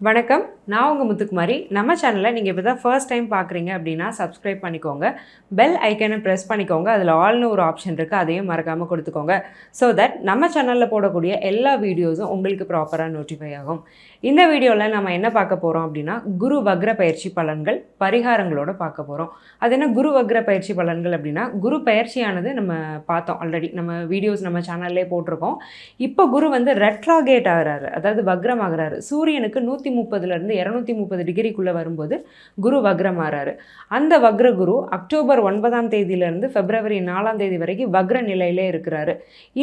வணக்கம், நான் உங்கள் முத்துக்குமாரி. நம்ம சேனலில் நீங்கள் இப்போ தான் ஃபர்ஸ்ட் டைம் பார்க்குறீங்க அப்படின்னா சப்ஸ்கிரைப் பண்ணிக்கோங்க. பெல் ஐக்கனை ப்ரெஸ் பண்ணிக்கோங்க. அதில் ஆல்னு ஒரு ஆப்ஷன் இருக்குது, அதையும் மறக்காமல் கொடுத்துக்கோங்க. ஸோ தட் நம்ம சேனலில் போடக்கூடிய எல்லா வீடியோஸும் உங்களுக்கு ப்ராப்பராக நோட்டிஃபை ஆகும். இந்த வீடியோவில் நம்ம என்ன பார்க்க போகிறோம் அப்படின்னா, குரு வக்ர பயிற்சி பலன்கள் பரிகாரங்களோடு பார்க்க போகிறோம். அது என்ன குரு வக்ர பயிற்சி பலன்கள் அப்படின்னா, குரு பயிற்சியானது நம்ம பார்த்தோம் ஆல்ரெடி, நம்ம வீடியோஸ் நம்ம சேனல்லே போட்டிருக்கோம். இப்போ குரு வந்து ரெட்ராகேட் ஆகிறாரு, அதாவது வக்ரம் ஆகிறாரு. சூரியனுக்கு 130லேருந்து 230 டிகிரிக்குள்ளே வரும்போது குரு வக்ரம் ஆகிறாரு. அந்த வக்ர குரு அக்டோபர் 9ஆம் தேதியிலேருந்து பிப்ரவரி 4ஆம் தேதி வரைக்கும் வக்ர நிலையிலே இருக்கிறாரு.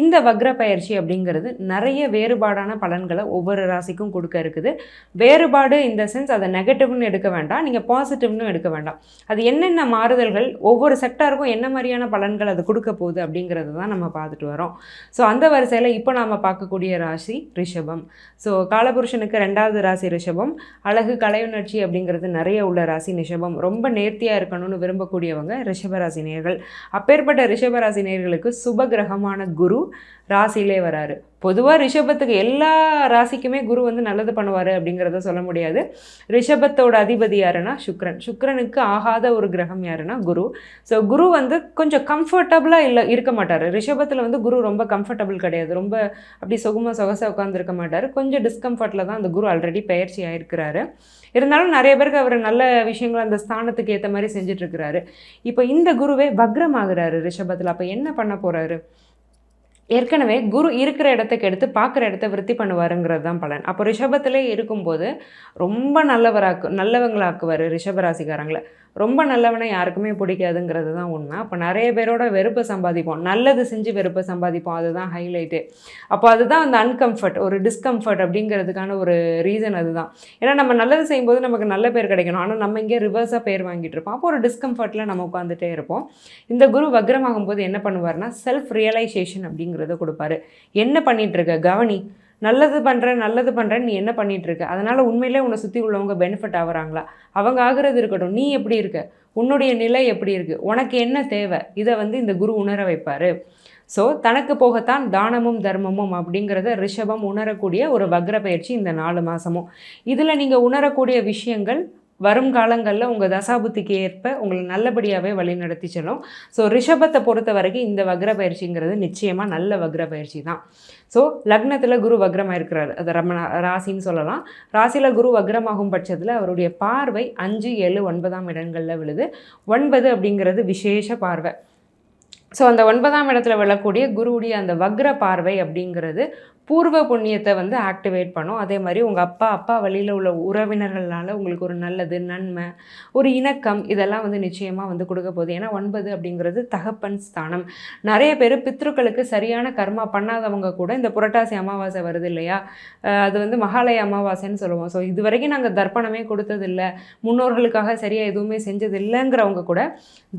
இந்த வக்ர பயிற்சி அப்படிங்கிறது நிறைய வேறுபாடான பலன்களை ஒவ்வொரு ராசிக்கும் கொடுக்க இருக்குது. வேறுபாடு இந்த சென்ஸ் அதை நெகட்டிவ்னு எடுக்க வேண்டாம், நீங்கள் பாசிட்டிவ்னு எடுக்க வேண்டாம். அது என்னென்ன மாறுதல்கள் ஒவ்வொரு செக்டாருக்கும் என்ன மாதிரியான பலன்கள் அது கொடுக்க போகுது அப்படிங்கிறது தான் நம்ம பார்த்துட்டு வரோம். ஸோ அந்த வரிசையில் இப்போ நாம் பார்க்கக்கூடிய ராசி ரிஷபம். ஸோ காலபுருஷனுக்கு 2வது ராசி ரிஷபம். அழகு, கலையுணர்ச்சி அப்படிங்கிறது நிறைய உள்ள ராசி ரிஷபம். ரொம்ப நேர்த்தியாக இருக்கணும்னு விரும்பக்கூடியவங்க ரிஷபராசி நேயர்கள். அப்பேற்பட்ட ரிஷபராசி நேயர்களுக்கு சுப கிரகமான குரு ராசியிலே வராரு. பொதுவாக ரிஷபத்துக்கு எல்லா ராசிக்குமே குரு வந்து நல்லது பண்ணுவார் அப்படிங்கிறத சொல்ல முடியாது. ரிஷபத்தோட அதிபதி யாருன்னா சுக்ரன். சுக்ரனுக்கு ஆகாத ஒரு கிரகம் யாருன்னா குரு. ஸோ குரு வந்து கொஞ்சம் கம்ஃபர்டபுளாக இருக்க மாட்டார். ரிஷபத்தில் வந்து குரு ரொம்ப கம்ஃபர்டபுள் கிடையாது, ரொம்ப அப்படி சொகசாக உட்காந்துருக்க மாட்டார். கொஞ்சம் டிஸ்கம்ஃபர்ட்டில் தான் அந்த குரு ஆல்ரெடி பயிற்சி ஆகிருக்கிறாரு. இருந்தாலும் நிறைய பேருக்கு அவர் நல்ல விஷயங்கள் அந்த ஸ்தானத்துக்கு ஏற்ற மாதிரி செஞ்சிட்ருக்கிறாரு. இப்போ இந்த குருவே வக்ரம் ஆகுறாரு ரிஷபத்தில். அப்போ என்ன பண்ண போகிறாரு? ஏற்கனவே குரு இருக்கிற இடத்துக்கு எடுத்து பார்க்குற இடத்த விருத்தி பண்ணுவாருங்கிறது தான் பலன். அப்போ ரிஷபத்திலே இருக்கும்போது ரொம்ப நல்லவங்களாக்குவார் ரிஷபராசிக்காரங்களை. ரொம்ப நல்லவனை யாருக்குமே பிடிக்காதுங்கிறது தான் உண்மை. அப்போ நிறைய பேரோட வெறுப்பை சம்பாதிப்போம், நல்லது செஞ்சு வெறுப்பை சம்பாதிப்போம். அதுதான் ஹைலைட்டு. அப்போ அதுதான் அந்த அன்கம்ஃபர்ட், ஒரு டிஸ்கம்ஃபர்ட் அப்படிங்கிறதுக்கான ஒரு ரீசன் அதுதான். ஏன்னா நம்ம நல்லது செய்யும்போது நமக்கு நல்ல பேர் கிடைக்கணும், ஆனால் நம்ம இங்கே ரிவர்ஸாக பேர் வாங்கிட்டு இருப்போம். அப்போ ஒரு டிஸ்கம்ஃபர்ட்டில் நம்ம உட்காந்துட்டே இருப்போம். இந்த குரு வக்ரமாகும் போது என்ன பண்ணுவார்னா, செல்ஃப் ரியலைசேஷன் அப்படிங்கிறத கொடுப்பாரு. என்ன பண்ணிகிட்ருக்க கவனி, நல்லது பண்ணுறேன் நீ என்ன பண்ணிகிட்ருக்க, அதனால் உண்மையிலே உன்னை சுற்றி உள்ளவங்க பெனிஃபிட் ஆகுறாங்களா, அவங்க ஆகிறது இருக்கட்டும், நீ எப்படி இருக்க, உன்னுடைய நிலை எப்படி இருக்குது, உனக்கு என்ன தேவை, இதை வந்து இந்த குரு உணர வைப்பார். ஸோ தனக்கு போகத்தான் தானமும் தர்மமும் அப்படிங்கிறத ரிஷபம் உணரக்கூடிய ஒரு வக்ர பயிற்சி இந்த 4 மாதமும். இதில் நீங்கள் உணரக்கூடிய விஷயங்கள் வரும் காலங்களில் உங்கள் தசாபுத்திக்கு ஏற்ப உங்களை நல்லபடியாகவே வழி நடத்தி செல்லும். ஸோ ரிஷபத்தை பொறுத்த வரைக்கும் இந்த வக்ர பயிற்சிங்கிறது நிச்சயமாக நல்ல வக்ர பயிற்சி தான். ஸோ லக்னத்தில் குரு வக்ரமாக இருக்கிறார், அது ராசின்னு சொல்லலாம். ராசியில் குரு வக்ரமாகும் பட்சத்தில் அவருடைய பார்வை 5, 7, 9ஆம் இடங்களில் விழுது. 9 அப்படிங்கிறது விசேஷ பார்வை. ஸோ அந்த 9ஆம் இடத்துல விழக்கூடிய குருவுடைய அந்த வக்ர பார்வை அப்படிங்கிறது பூர்வ புண்ணியத்தை வந்து ஆக்டிவேட் பண்ணும். அதே மாதிரி உங்கள் அப்பா வழியில் உள்ள உறவினர்களால் உங்களுக்கு ஒரு நல்லது, நன்மை, ஒரு இணக்கம், இதெல்லாம் வந்து நிச்சயமாக வந்து கொடுக்க போகுது. ஏன்னா 9 அப்படிங்கிறது தகப்பன் ஸ்தானம். நிறைய பேர் பித்ருக்களுக்கு சரியான கர்மா பண்ணாதவங்க கூட இந்த புரட்டாசி அமாவாசை வருது இல்லையா, அது வந்து மகாலய அமாவாசைன்னு சொல்லுவோம். ஸோ இது வரைக்கும் நாங்கள் தர்ப்பணமே கொடுத்ததில்லை, முன்னோர்களுக்காக சரியாக எதுவுமே செஞ்சதில்லைங்கிறவங்க கூட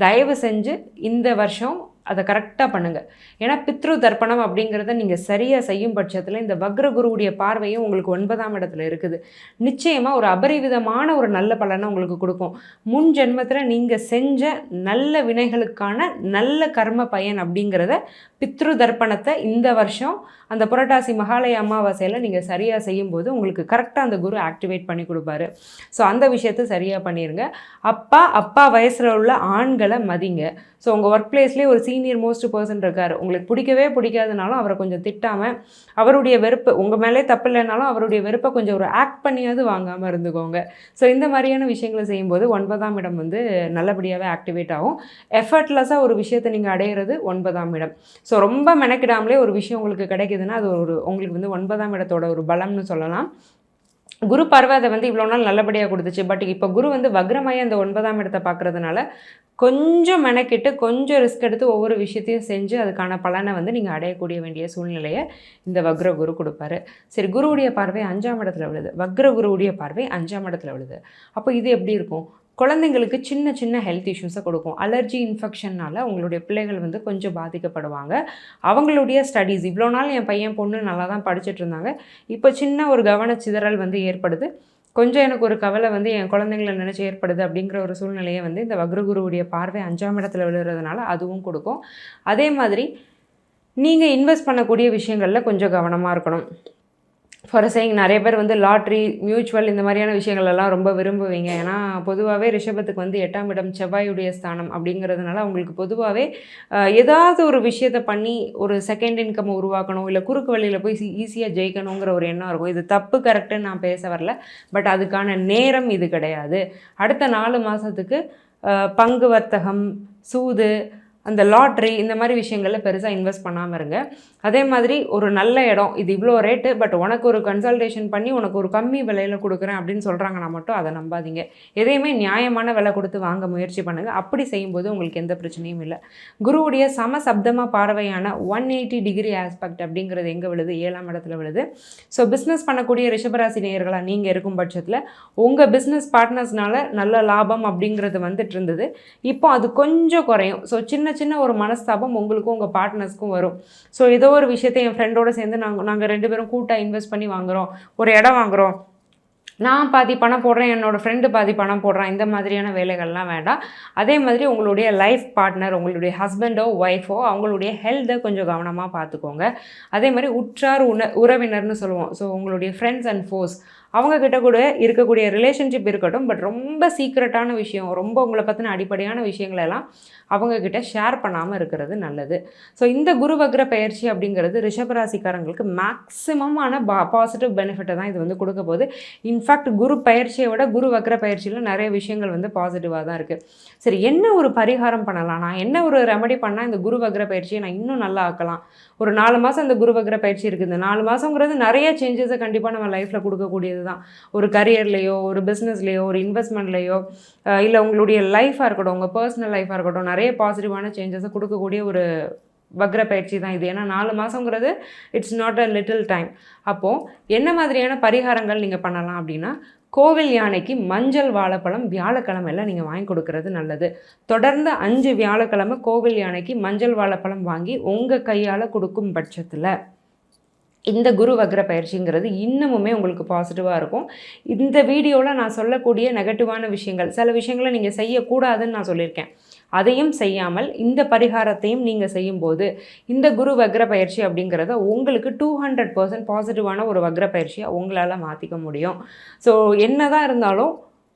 தயவு செஞ்சு இந்த வருஷம் அதை கரெக்டாக பண்ணுங்கள். ஏன்னா பித்ரு தர்ப்பணம் அப்படிங்கிறத நீங்கள் சரியாக செய்யும் பட்சத்தில் இந்த வக்ர குருவுடைய பார்வையும் உங்களுக்கு 9ஆம் இடத்துல இருக்குது. நிச்சயமாக ஒரு அபரிவிதமான ஒரு நல்ல பலனை உங்களுக்கு கொடுக்கும். முன் ஜென்மத்தில் நீங்கள் செஞ்ச நல்ல வினைகளுக்கான நல்ல கர்ம பயன் அப்படிங்கிறத பித்ரு தர்ப்பணத்தை இந்த வருஷம் அந்த புரட்டாசி மகாலய அமாவாசையில் நீங்கள் சரியாக செய்யும்போது உங்களுக்கு கரெக்டாக அந்த குரு ஆக்டிவேட் பண்ணி கொடுப்பாரு. ஸோ அந்த விஷயத்தை சரியாக பண்ணிடுங்க. அப்பா வயசில் உள்ள ஆண்களை மதிங்க. ஸோ உங்கள் ஒர்க் பிளேஸ்லேயே ஒரு சீனியர் மோஸ்ட் பர்சன் இருக்கார், உங்களுக்கு பிடிக்கவே பிடிக்காதனாலும் அவரை கொஞ்சம் திட்டாமல், அவருடைய வெறுப்பு உங்கள் மேலே தப்பு இல்லைனாலும் அவருடைய வெறுப்பை கொஞ்சம் ஒரு ஆக்ட் பண்ணியாவது வாங்காமல் இருந்துக்கோங்க. ஸோ இந்த மாதிரியான விஷயங்களை செய்யும்போது 9ஆம் இடம் வந்து நல்லபடியாகவே ஆக்டிவேட் ஆகும். எஃபர்ட்லெஸ்ஸாக ஒரு விஷயத்தை நீங்கள் அடையிறது 9ஆம் இடம். ஸோ ரொம்ப மெனக்கிடாமலே ஒரு விஷயம் உங்களுக்கு கிடைக்குதுன்னா அது உங்களுக்கு வந்து 9ஆம் இடத்தோட ஒரு பலம்னு சொல்லலாம். குரு பார்வை அதை வந்து இவ்வளோ நாள் நல்லபடியாக கொடுத்துச்சு. பட் இப்போ குரு வந்து வக்ரமாயி அந்த 9ஆம் இடத்தை பார்க்குறதுனால கொஞ்சம் மெனக்கிட்டு கொஞ்சம் ரிஸ்க் எடுத்து ஒவ்வொரு விஷயத்தையும் செஞ்சு அதுக்கான பலனை வந்து நீங்கள் அடையக்கூடிய வேண்டிய சூழ்நிலையை இந்த வக்ர குரு கொடுப்பாரு. சரி, குருவுடைய பார்வை 5ஆம் இடத்துல விழுது, வக்ர குருவுடைய பார்வை 5ஆம் இடத்துல விழுது. அப்போ இது எப்படி இருக்கும்? குழந்தைங்களுக்கு சின்ன ஹெல்த் இஷ்யூஸை கொடுக்கும். அலர்ஜி இன்ஃபெக்ஷன்னால் உங்களுடைய பிள்ளைகள் வந்து கொஞ்சம் பாதிக்கப்படுவாங்க. அவங்களுடைய ஸ்டடீஸ், இவ்வளோ நாள் என் பையன் பொண்ணு நல்லா தான் படிச்சுட்டு இருந்தாங்க, இப்போ சின்ன ஒரு கவனச்சிதறல் வந்து ஏற்படுது, கொஞ்சம் எனக்கு ஒரு கவலை வந்து என் குழந்தைங்களை நினச்சி ஏற்படுது அப்படிங்கிற ஒரு சூழ்நிலையை வந்து இந்த வக்ரகுருவுடைய பார்வை 5ஆம் இடத்துல விழுறதுனால அதுவும் கொடுக்கும். அதே மாதிரி நீங்கள் இன்வெஸ்ட் பண்ணக்கூடிய விஷயங்களில் கொஞ்சம் கவனமாக இருக்கணும். ஃபார் சேயிங் நிறைய பேர் வந்து லாட்ரி, மியூச்சுவல் இந்த மாதிரியான விஷயங்கள் எல்லாம் ரொம்ப விரும்புவீங்க. ஏன்னா பொதுவாகவே ரிஷபத்துக்கு வந்து 8ஆம் இடம் செவ்வாயுடைய ஸ்தானம் அப்படிங்கிறதுனால அவங்களுக்கு பொதுவாகவே ஏதாவது ஒரு விஷயத்த பண்ணி ஒரு செகண்ட் இன்கம் உருவாக்கணும், இல்லை குறுக்கு வழியில் போய் ஈஸியாக ஜெயிக்கணுங்கிற ஒரு எண்ணம் இருக்கும். இது தப்பு கரெக்டுன்னு நான் பேச வரல, பட் அதுக்கான நேரம் இது கிடையாது. அடுத்த 4 மாதத்துக்கு பங்கு வர்த்தகம், சூது, அந்த லாட்ரி இந்த மாதிரி விஷயங்களில் பெருசாக இன்வெஸ்ட் பண்ணாமல் இருங்க. அதே மாதிரி ஒரு நல்ல இடம், இது இவ்வளோ ரேட்டு, பட் உனக்கு ஒரு கன்சல்டேஷன் பண்ணி உனக்கு ஒரு கம்மி விலையில் கொடுக்குறேன் அப்படின்னு சொல்கிறாங்கன்னா மட்டும் அதை நம்பாதீங்க. எதையுமே நியாயமான விலை கொடுத்து வாங்க முயற்சி பண்ணுங்கள். அப்படி செய்யும்போது உங்களுக்கு எந்த பிரச்சனையும் இல்லை. குருவுடைய சமசப்தமாக பார்வையான 180 டிகிரி ஆஸ்பெக்ட் அப்படிங்கிறது எங்கே விழுது? 7ஆம் இடத்துல விழுது. ஸோ பிஸ்னஸ் பண்ணக்கூடிய ரிஷபராசி நேயர்களாக நீங்கள் இருக்கும் பட்சத்தில் உங்கள் பிஸ்னஸ் பார்ட்னர்ஸ்னால நல்ல லாபம் அப்படிங்கிறது வந்துட்டு இருந்தது. இப்போ அது கொஞ்சம் குறையும். ஸோ சின்ன ஒரு மனஸ்தாபம் உங்களுக்கும் உங்கள் பார்ட்னர்ஸ்க்கும் வரும். ஸோ ஏதோ ஒரு விஷயத்தை என் ஃப்ரெண்டோடு சேர்ந்து நாங்கள் 2 பேரும் கூட்டாக இன்வெஸ்ட் பண்ணி வாங்குகிறோம், ஒரு இடம் வாங்குகிறோம், நான் பாதி பணம் போடுறேன், என்னோடய ஃப்ரெண்டு பாதி பணம் போடுறான், இந்த மாதிரியான வேலைகள்லாம் வேண்டாம். அதே மாதிரி உங்களுடைய லைஃப் பார்ட்னர், உங்களுடைய ஹஸ்பண்டோ ஒய்ஃபோ அவங்களுடைய ஹெல்த்தை கொஞ்சம் கவனமாக பார்த்துக்கோங்க. அதே மாதிரி உற்றார் உறவினர்னு சொல்லுவோம். ஸோ உங்களுடைய ஃப்ரெண்ட்ஸ் அண்ட் ஃபோர்ஸ் அவங்கக்கிட்ட கூட இருக்கக்கூடிய ரிலேஷன்ஷிப் இருக்கட்டும், பட் ரொம்ப சீக்ரெட்டான விஷயம், ரொம்ப உங்களை பற்றின அடிப்படையான விஷயங்களெல்லாம் அவங்கக்கிட்ட ஷேர் பண்ணாமல் இருக்கிறது நல்லது. ஸோ இந்த குரு வக்ர பயிற்சி அப்படிங்கிறது ரிஷபராசிக்காரங்களுக்கு மேக்ஸிமமான பாசிட்டிவ் பெனிஃபிட்டை தான் இது வந்து கொடுக்க போகுது. இன்ஃபேக்ட் குரு பயிற்சியை விட குரு வக்ர பயிற்சியில் நிறைய விஷயங்கள் வந்து பாசிட்டிவாக தான் இருக்குது. சரி, என்ன ஒரு பரிகாரம் பண்ணலாம், நான் என்ன ஒரு ரெமெடி பண்ணால் இந்த குரு வக்ர பயிற்சியை நான் இன்னும் நல்லா ஆக்கலாம்? ஒரு 4 மாதம் இந்த குரு வக்ர பயிற்சி இருக்குது. இந்த 4 மாதங்கிறது நிறைய சேஞ்சஸை கண்டிப்பாக நம்ம லைஃப்பில் கொடுக்கக்கூடியது தான். ஒரு கரியர்லேயோ, ஒரு பிஸ்னஸ்லேயோ, ஒரு இன்வெஸ்ட்மெண்ட்லேயோ, இல்லை உங்களுடைய லைஃபாக இருக்கட்டும், உங்கள் பர்சனல் லைஃபாக இருக்கட்டும், நிறைய பாசிட்டிவான சேஞ்சஸை கொடுக்கக்கூடிய ஒரு வக்ர பயிற்சி தான் இது. ஏன்னா 4 மாதங்கிறது it's not a little time. அப்போது என்ன மாதிரியான பரிகாரங்கள் நீங்கள் பண்ணலாம் அப்படின்னா, கோவில் யானைக்கு மஞ்சள் வாழைப்பழம் வியாழக்கிழமையில் நீங்கள் வாங்கி கொடுக்கறது நல்லது. தொடர்ந்து 5 வியாழக்கிழமை கோவில் யானைக்கு மஞ்சள் வாழைப்பழம் வாங்கி உங்கள் கையால் கொடுக்கும் பட்சத்தில் இந்த குரு வக்ர பயிற்சிங்கிறது இன்னமுமே உங்களுக்கு பாசிட்டிவாக இருக்கும். இந்த வீடியோவில் நான் சொல்லக்கூடிய நெகட்டிவான விஷயங்கள், சில விஷயங்களை நீங்கள் செய்யக்கூடாதுன்னு நான் சொல்லியிருக்கேன். அதையும் செய்யாமல் இந்த பரிகாரத்தையும் நீங்கள் செய்யும்போது இந்த குரு வக்ர பயிற்சி அப்படிங்கிறத உங்களுக்கு 200% பாசிட்டிவான ஒரு வக்ர பயிற்சியாக உங்களால் மாற்றிக்க முடியும். ஸோ என்ன தான் இருந்தாலும்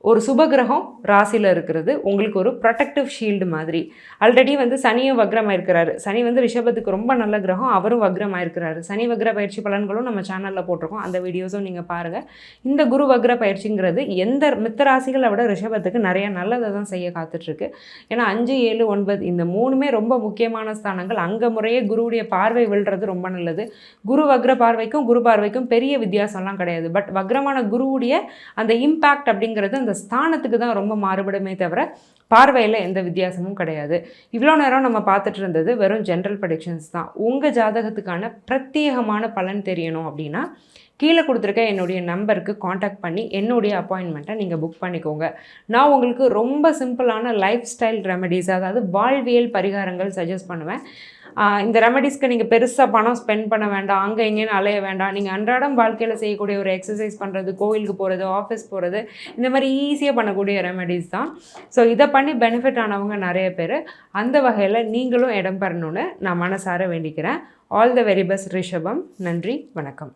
ஒரு சுபகிரகம் ராசியில் இருக்கிறது உங்களுக்கு ஒரு ப்ரொடெக்டிவ் ஷீல்டு மாதிரி. ஆல்ரெடி வந்து சனியும் வக்ரமாக இருக்கிறாரு. சனி வந்து ரிஷபத்துக்கு ரொம்ப நல்ல கிரகம், அவரும் வக்ரமாக இருக்கிறாரு. சனி வக்ர பயிற்சி பலன்களும் நம்ம சேனலில் போட்டிருக்கோம், அந்த வீடியோஸும் நீங்கள் பாருங்கள். இந்த குரு வக்ர பயிற்சிங்கிறது எந்த மித்த ராசிகளை விட ரிஷபத்துக்கு நிறைய நல்லதை தான் செய்ய காத்துட்ருக்கு. ஏன்னா 5, 7, 9 இந்த 3மே ரொம்ப முக்கியமான ஸ்தானங்கள். அங்கே முறையே குருவுடைய பார்வை விழுறது ரொம்ப நல்லது. குரு வக்ர பார்வைக்கும் குரு பார்வைக்கும் பெரிய வித்தியாசம்லாம் கிடையாது. பட் வக்ரமான குருவுடைய அந்த இம்பேக்ட் அப்படிங்கிறது அந்த ஸ்தானத்துக்கு தான் ரொம்ப மாறுபடுமே தவிர பார்வையில் எந்த வித்தியாசமும் கிடையாது. இவ்வளோ நேரம் நம்ம பார்த்துட்டு இருந்தது வெறும் ஜென்ரல் ப்ரெடிக்ஷன்ஸ் தான். உங்கள் ஜாதகத்துக்கான பிரத்யேகமான பலன் தெரியணும் அப்படின்னா கீழே கொடுத்துருக்க என்னுடைய நம்பருக்கு காண்டாக்ட் பண்ணி என்னுடைய அப்பாயின்மெண்ட்டை நீங்கள் புக் பண்ணிக்கோங்க. நான் உங்களுக்கு ரொம்ப சிம்பிளான லைஃப் ஸ்டைல் ரெமெடிஸ், அதாவது வாழ்வியல் பரிகாரங்கள் சஜஸ்ட் பண்ணுவேன். இந்த ரெமெடிஸ்க்கு நீங்கள் பெருசாக பணம் ஸ்பெண்ட் பண்ண வேண்டாம், அங்கே எங்கேன்னு அலைய வேண்டாம். நீங்கள் அன்றாடம் வாழ்க்கையில் செய்யக்கூடிய ஒரு எக்ஸசைஸ் பண்ணுறது, கோவிலுக்கு போகிறது, ஆஃபீஸ் போகிறது, இந்த மாதிரி ஈஸியாக பண்ணக்கூடிய ரெமெடிஸ் தான். ஸோ இதை பண்ணி பெனிஃபிட் ஆனவங்க நிறைய பேர். அந்த வகையில் நீங்களும் இடம் பெறணும்னு நான் மனசார வேண்டிக்கிறேன். ஆல் த வெரி பெஸ்ட் ரிஷபம். நன்றி, வணக்கம்.